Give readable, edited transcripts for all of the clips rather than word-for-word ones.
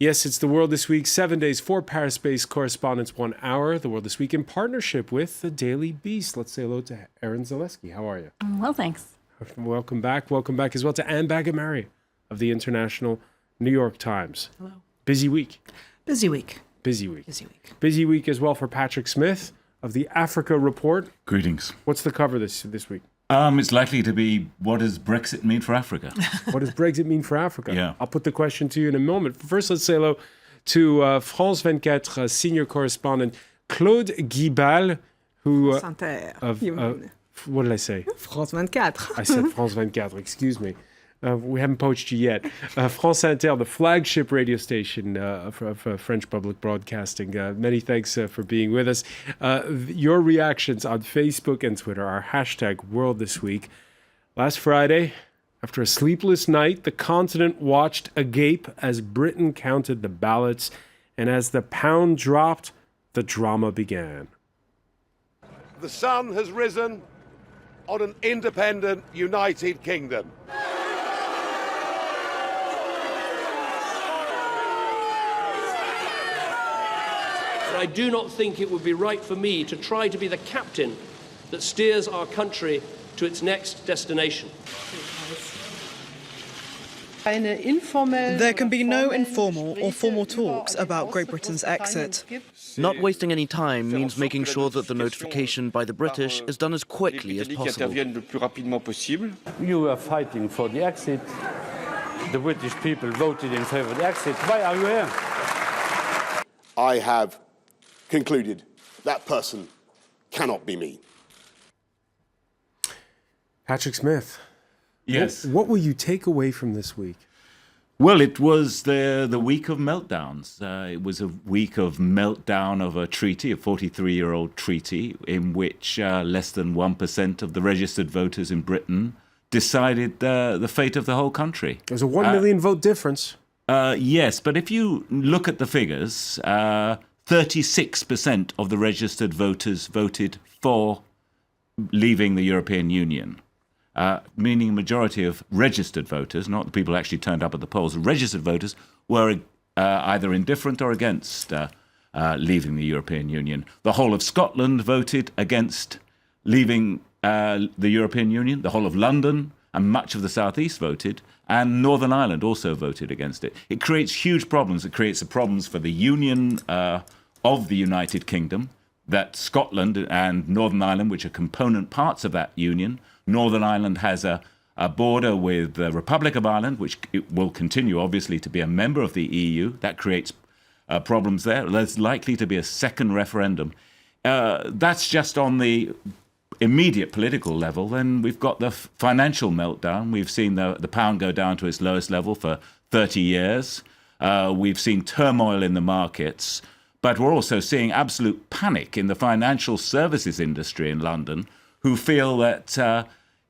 Yes, it's The World This Week, 7 days, 4 Paris-based correspondents, 1 hour. The World This Week in partnership with the Daily Beast. Let's say hello to Erin Zaleski. How are you? Well, thanks. Welcome back. Welcome back as well to Anne Bagamari of the International New York Times. Hello. Busy week. Busy week. Busy week. Busy week. Busy week as well for Patrick Smith of the Africa Report. Greetings. What's the cover this week? It's likely to be, what does Brexit mean for Africa? What does Brexit mean for Africa? Yeah. I'll put the question to you in a moment. First, let's say hello to France 24 senior correspondent Claude Guibal, who... what did I say? France 24. I said France 24, excuse me. We haven't poached you yet. France Inter, the flagship radio station for French public broadcasting. Many thanks for being with us. Your reactions on Facebook and Twitter are hashtag World This Week. Last Friday, after a sleepless night, the continent watched agape as Britain counted the ballots, and as the pound dropped, the drama began. The sun has risen on an independent United Kingdom. I do not think it would be right for me to try to be the captain that steers our country to its next destination. There can be no informal or formal talks about Great Britain's exit. Not wasting any time means making sure that the notification by the British is done as quickly as possible. You are fighting for the exit. The British people voted in favour of the exit. Why are you here? I have concluded that person cannot be me. Patrick Smith. Yes. What will you take away from this week? Well, it was the week of meltdowns. It was a week of meltdown of a treaty, a 43-year-old treaty, in which less than 1% of the registered voters in Britain decided the fate of the whole country. There's a 1 million vote difference. Yes, but if you look at the figures, 36% of the registered voters voted for leaving the European Union, meaning a majority of registered voters, not the people who actually turned up at the polls, registered voters were either indifferent or against leaving the European Union. The whole of Scotland voted against leaving the European Union. The whole of London and much of the southeast voted, and Northern Ireland also voted against it. It creates huge problems. It creates the problems for the union of the United Kingdom, that Scotland and Northern Ireland, which are component parts of that union. Northern Ireland has a border with the Republic of Ireland, which it will continue, obviously, to be a member of the EU. That creates problems there. There's likely to be a second referendum. That's just on the immediate political level. Then we've got the financial meltdown. We've seen the pound go down to its lowest level for 30 years. We've seen turmoil in the markets, but we're also seeing absolute panic in the financial services industry in London, who feel that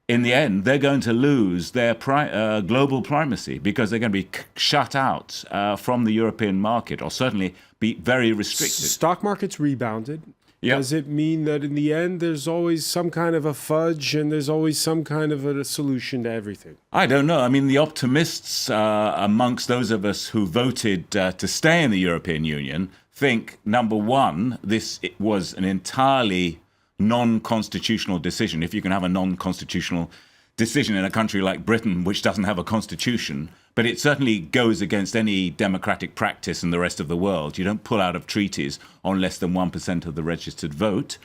in the end they're going to lose their global primacy because they're going to be shut out from the European market, or certainly be very restricted. Stock market's rebounded. Yep. Does it mean that in the end there's always some kind of a fudge and there's always some kind of a solution to everything? I don't know. I mean, the optimists amongst those of us who voted to stay in the European Union think, number one, it was an entirely non-constitutional decision. If you can have a non-constitutional decision in a country like Britain, which doesn't have a constitution, but it certainly goes against any democratic practice in the rest of the world. You don't pull out of treaties on less than 1% of the registered vote.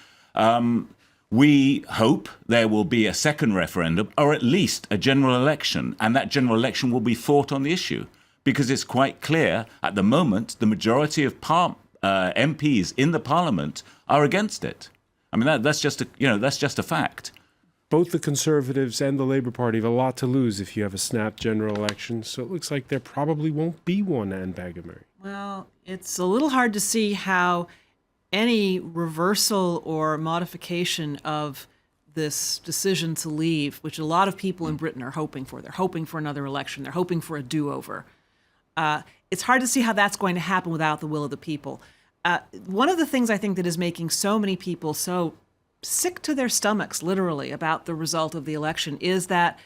We hope there will be a second referendum, or at least a general election, and that general election will be fought on the issue, because it's quite clear at the moment the majority of MPs in the Parliament are against it. I mean, that's just a fact. Both the Conservatives and the Labour Party have a lot to lose if you have a snap general election, so it looks like there probably won't be one, Anne Bagamari. Well, it's a little hard to see how any reversal or modification of this decision to leave, which a lot of people in Britain are hoping for. They're hoping for another election. They're hoping for a do-over. It's hard to see how that's going to happen without the will of the people. One of the things I think that is making so many people so sick to their stomachs, literally, about the result of the election is that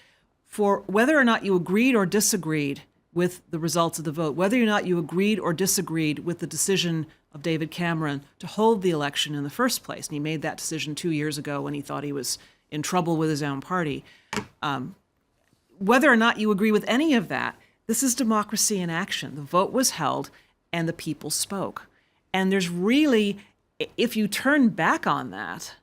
for whether or not you agreed or disagreed with the results of the vote, whether or not you agreed or disagreed with the decision of David Cameron to hold the election in the first place. And he made that decision 2 years ago when he thought he was in trouble with his own party. Whether or not you agree with any of that, this is democracy in action. The vote was held and the people spoke. And there's really, if you turn back on that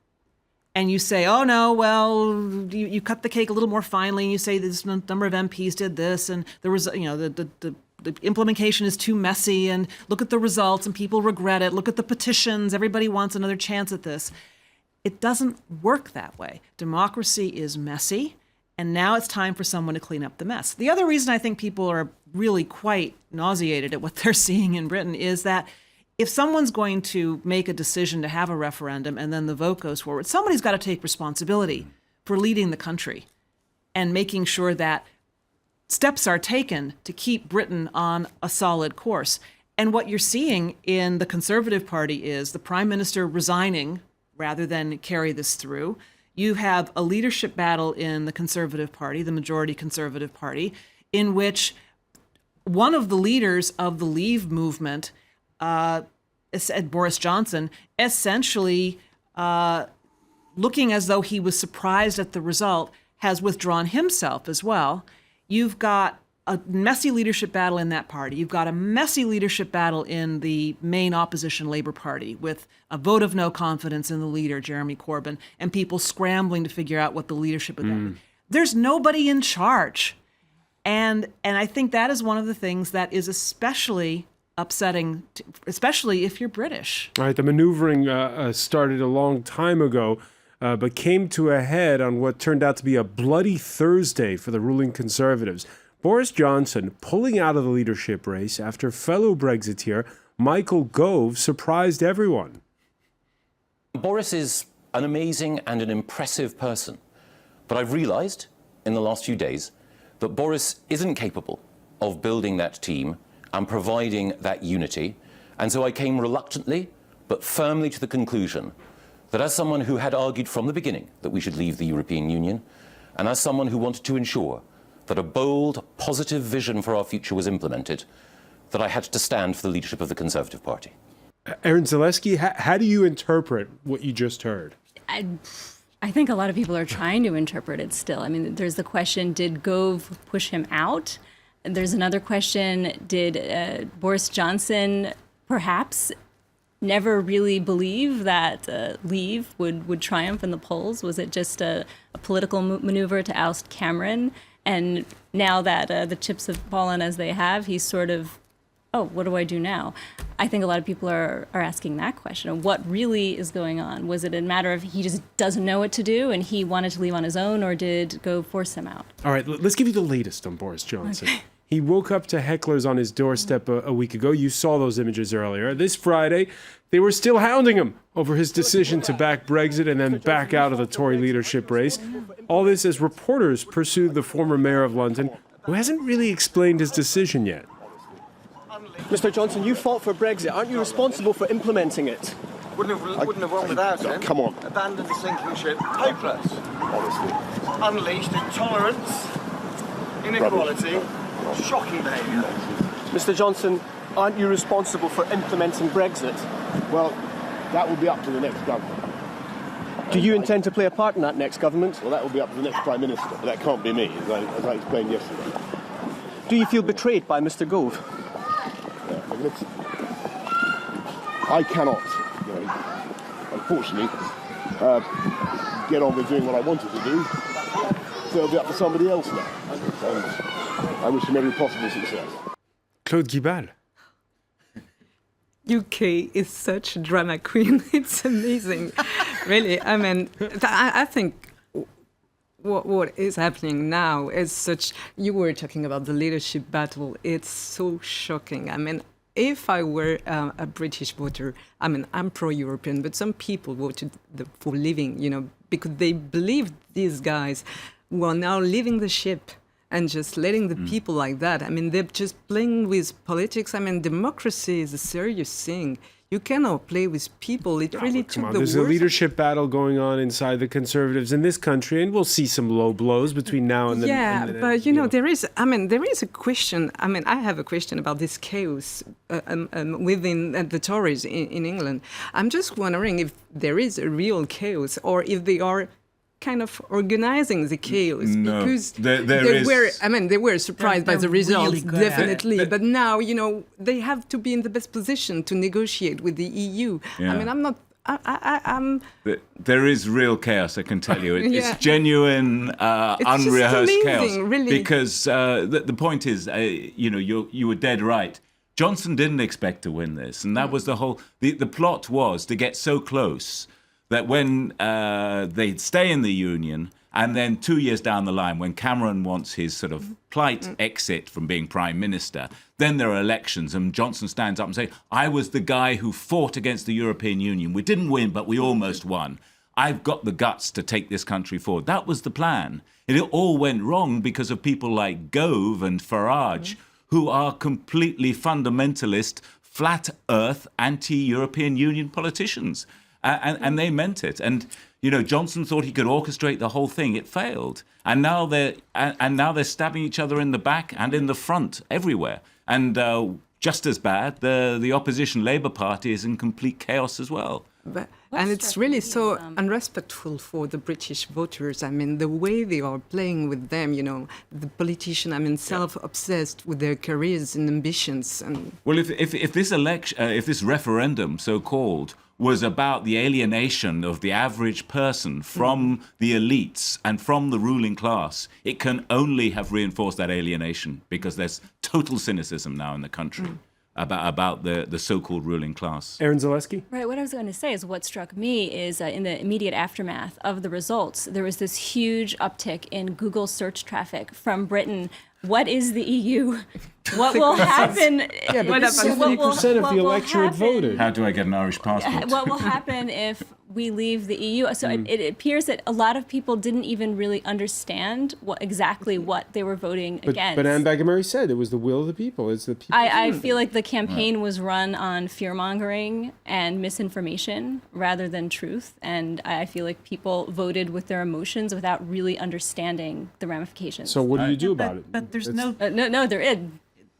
and you say, oh no, well, you cut the cake a little more finely and you say this number of MPs did this and there was, the implementation is too messy and look at the results and people regret it. Look at the petitions. Everybody wants another chance at this. It doesn't work that way. Democracy is messy. And now it's time for someone to clean up the mess. The other reason I think people are really quite nauseated at what they're seeing in Britain is that if someone's going to make a decision to have a referendum and then the vote goes forward, somebody's got to take responsibility for leading the country and making sure that steps are taken to keep Britain on a solid course. And what you're seeing in the Conservative Party is the Prime Minister resigning rather than carry this through. You have a leadership battle in the Conservative Party, the majority Conservative Party, in which one of the leaders of the Leave movement, Boris Johnson, essentially looking as though he was surprised at the result, has withdrawn himself as well. You've got a messy leadership battle in that party. You've got a messy leadership battle in the main opposition Labour Party with a vote of no confidence in the leader, Jeremy Corbyn, and people scrambling to figure out what the leadership of that. There's nobody in charge. And I think that is one of the things that is especially upsetting, especially if you're British. All right, the maneuvering started a long time ago, but came to a head on what turned out to be a bloody Thursday for the ruling Conservatives. Boris Johnson pulling out of the leadership race after fellow Brexiteer Michael Gove surprised everyone. Boris is an amazing and an impressive person, but I've realised in the last few days that Boris isn't capable of building that team and providing that unity, and so I came reluctantly but firmly to the conclusion that as someone who had argued from the beginning that we should leave the European Union, and as someone who wanted to ensure that a bold, positive vision for our future was implemented, that I had to stand for the leadership of the Conservative Party. Erin Zaleski, how do you interpret what you just heard? I think a lot of people are trying to interpret it still. I mean, there's the question, did Gove push him out? There's another question, did Boris Johnson perhaps never really believe that Leave would triumph in the polls? Was it just a political maneuver to oust Cameron? And now that the chips have fallen as they have, he's sort of, oh, what do I do now? I think a lot of people are asking that question. What really is going on? Was it a matter of he just doesn't know what to do and he wanted to leave on his own, or did Gove force him out? All right, let's give you the latest on Boris Johnson. Okay. He woke up to hecklers on his doorstep a week ago. You saw those images earlier. This Friday, they were still hounding him over his decision to back Brexit and then back out of the Tory leadership race. All this as reporters pursued the former mayor of London, who hasn't really explained his decision yet. Mr. Johnson, you fought for Brexit. Aren't you responsible for implementing it? Wouldn't have won without it. Come on. Abandoned the sinking ship. Hopeless. Honestly. Unleashed intolerance, inequality, shocking behaviour. Mr. Johnson, aren't you responsible for implementing Brexit? Well, that will be up to the next government. Do you intend to play a part in that next government? Well, that will be up to the next Prime Minister, but that can't be me, as I explained yesterday. Do you feel betrayed by Mr. Gove? I cannot, unfortunately, get on with doing what I wanted to do, so it'll be up to somebody else now. And I wish him every possible success. Claude Guibal. UK is such a drama queen. It's amazing. Really, I mean, I think what is happening now is such... You were talking about the leadership battle. It's so shocking. I mean, if I were a British voter, I mean, I'm pro-European, but some people voted for leaving, because they believe these guys who are now leaving the ship, and just letting the people like that. I mean, they're just playing with politics. I mean, democracy is a serious thing. You cannot play with people. It really took the There's a leadership battle going on inside the Conservatives in this country, and we'll see some low blows between now and then. Yeah, but you know, there is a question. I mean, I have a question about this chaos within the Tories in England. I'm just wondering if there is a real chaos, or if they are kind of organizing the chaos. No, because they were surprised by the results, really good definitely. But now, you know, they have to be in the best position to negotiate with the EU. Yeah. I mean, I'm There is real chaos, I can tell you. Yeah. It's genuine, unrehearsed amazing, chaos. really. Because the point is, you know, you were dead right. Johnson didn't expect to win this, and that was the whole. The plot was to get so close that when they'd stay in the Union, and then 2 years down the line, when Cameron wants his sort of plight exit from being Prime Minister, then there are elections, and Johnson stands up and says, I was the guy who fought against the European Union. We didn't win, but we almost won. I've got the guts to take this country forward. That was the plan. And it all went wrong because of people like Gove and Farage, who are completely fundamentalist, flat earth, anti-European Union politicians. And they meant it. And, you know, Johnson thought he could orchestrate the whole thing. It failed. And now they're stabbing each other in the back and in the front everywhere. And just as bad, the opposition Labour Party is in complete chaos as well. And it's really so unrespectful for the British voters. I mean, the way they are playing with them, you know, the politician, I mean, self-obsessed with their careers and ambitions. And well, if this election, if this referendum, so-called, was about the alienation of the average person from the elites and from the ruling class, it can only have reinforced that alienation, because there's total cynicism now in the country about the so-called ruling class. Aaron Zaleski? Right, what I was going to say is what struck me is in the immediate aftermath of the results, there was this huge uptick in Google search traffic from Britain. What is the EU? What will happen? Yeah, but 70% of the electorate voted. How do I get an Irish passport? What will happen if we leave the EU? So it appears that a lot of people didn't even really understand exactly what they were voting against. But Anne Baghamary said it was the will of the people. It's the people. I feel like the campaign was run on fear-mongering and misinformation rather than truth. And I feel like people voted with their emotions without really understanding the ramifications. So what do you do about it? But there's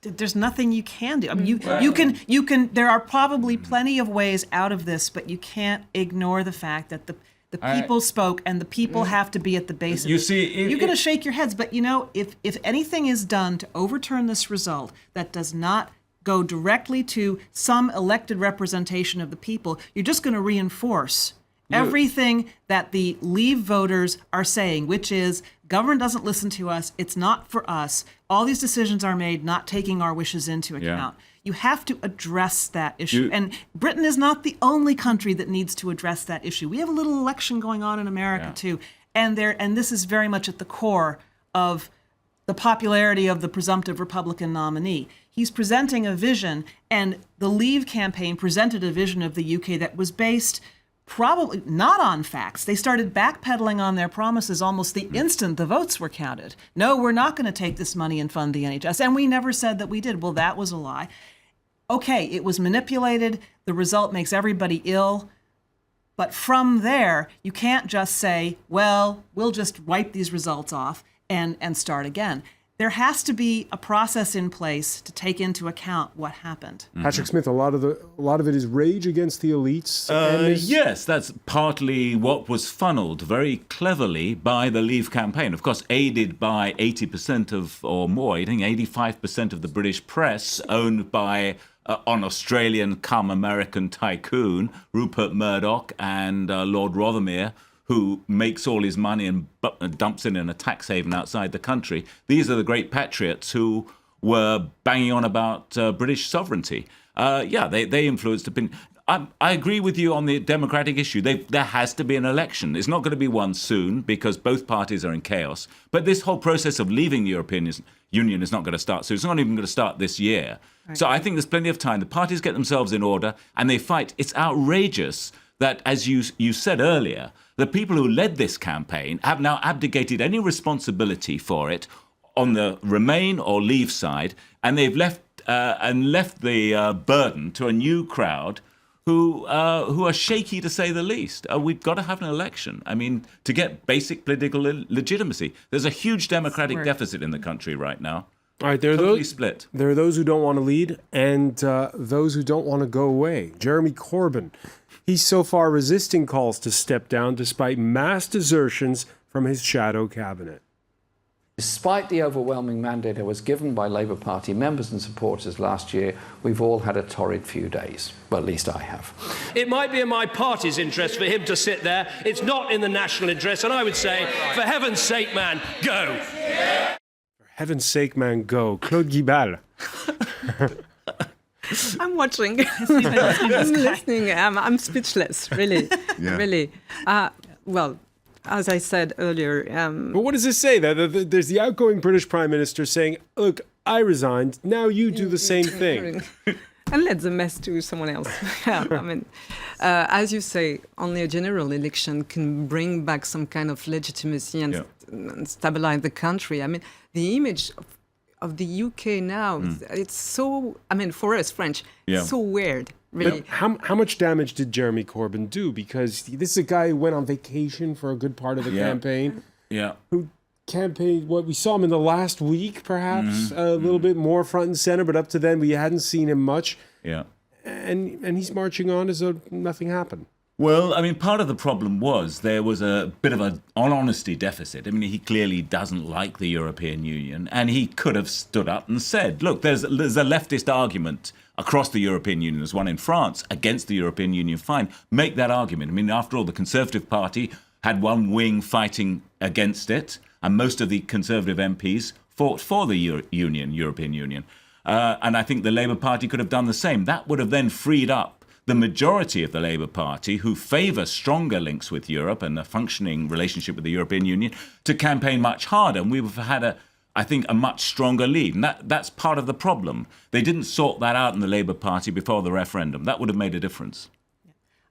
There's nothing you can do. I mean, you can. There are probably plenty of ways out of this, but you can't ignore the fact that the people spoke, and the people have to be at the base of it. You're going to shake your heads, but you know, if anything is done to overturn this result that does not go directly to some elected representation of the people, you're just going to reinforce everything that the Leave voters are saying, which is government doesn't listen to us. It's not for us. All these decisions are made not taking our wishes into account. You have to address that issue. And Britain is not the only country that needs to address that issue. We have a little election going on in America too. And this is very much at the core of the popularity of the presumptive Republican nominee. He's presenting a vision, and the Leave campaign presented a vision of the UK that was based probably not on facts. They started backpedaling on their promises almost the instant the votes were counted. No, we're not going to take this money and fund the NHS. And we never said that we did. Well, that was a lie. Okay, it was manipulated. The result makes everybody ill. But from there, you can't just say, well, we'll just wipe these results off and start again. There has to be a process in place to take into account what happened. Patrick Smith, a lot of it is rage against the elites. Yes, that's partly what was funneled very cleverly by the Leave campaign. Of course, aided by 80% of, or more, I think 85% of the British press, owned by an Australian come American tycoon, Rupert Murdoch, and Lord Rothermere, who makes all his money and dumps it in a tax haven outside the country. These are the great patriots who were banging on about British sovereignty. They influenced opinion. I agree with you on the democratic issue. There has to be an election. It's not going to be one soon because both parties are in chaos. But this whole process of leaving the European Union is not going to start soon. It's not even going to start this year. Right. So I think there's plenty of time. The parties get themselves in order and they fight. It's outrageous that, as you said earlier, the people who led this campaign have now abdicated any responsibility for it, on the remain or leave side, and they've left the burden to a new crowd who are shaky, to say the least. We've got to have an election. I mean, to get basic political legitimacy. There's a huge democratic deficit in the country right now. All right, there are totally split. There are those who don't want to lead and those who don't want to go away. Jeremy Corbyn, he's so far resisting calls to step down despite mass desertions from his shadow cabinet. Despite the overwhelming mandate that was given by Labour Party members and supporters last year, we've all had a torrid few days. Well, at least I have. It might be in my party's interest for him to sit there. It's not in the national interest. And I would say, for heaven's sake, man, go. For heaven's sake, man, go. Claude Guibal. I'm watching. I'm listening. I'm speechless, really. Really. Well, as I said earlier... But what does this say? There's the outgoing British Prime Minister saying, look, I resigned, now you do the same thing. And let the mess to someone else. I mean, as you say, only a general election can bring back some kind of legitimacy and stabilize the country. I mean, the image of the UK now, it's so, I mean, for us French, so weird. Really. But how much damage did Jeremy Corbyn do? Because this is a guy who went on vacation for a good part of the campaign. Yeah. Who campaigned, we saw him in the last week, perhaps, a little bit more front and center, but up to then we hadn't seen him much. Yeah. And he's marching on as though nothing happened. Well, I mean, part of the problem was there was a bit of an honesty deficit. I mean, he clearly doesn't like the European Union, and he could have stood up and said, look, there's a leftist argument across the European Union. There's one in France against the European Union. Fine, make that argument. I mean, after all, the Conservative Party had one wing fighting against it, and most of the Conservative MPs fought for the European Union. And I think the Labour Party could have done the same. That would have then freed up the majority of the Labour Party, who favour stronger links with Europe and a functioning relationship with the European Union, to campaign much harder. And we would have had, I think, a much stronger lead. And that's part of the problem. They didn't sort that out in the Labour Party before the referendum. That would have made a difference.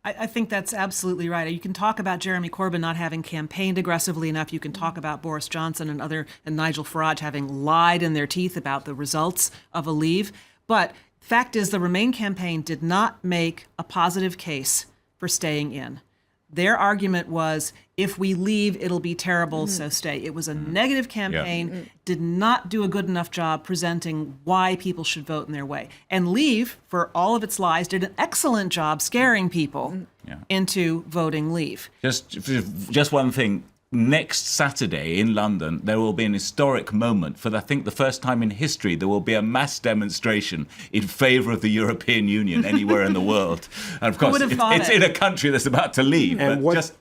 I think that's absolutely right. You can talk about Jeremy Corbyn not having campaigned aggressively enough. You can talk about Boris Johnson and Nigel Farage having lied in their teeth about the results of a leave. But fact is, the Remain campaign did not make a positive case for staying in. Their argument was, if we leave, it'll be terrible, so stay. It was a negative campaign, did not do a good enough job presenting why people should vote in their way. And Leave, for all of its lies, did an excellent job scaring people into voting Leave. Just one thing. Next Saturday in London, there will be an historic moment. For I think the first time in history, there will be a mass demonstration in favour of the European Union anywhere in the world. And of course, it's in a country that's about to leave. And but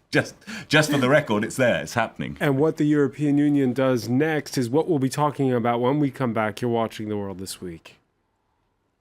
just for the record, it's there. It's happening. And what the European Union does next is what we'll be talking about when we come back. You're watching The World This Week.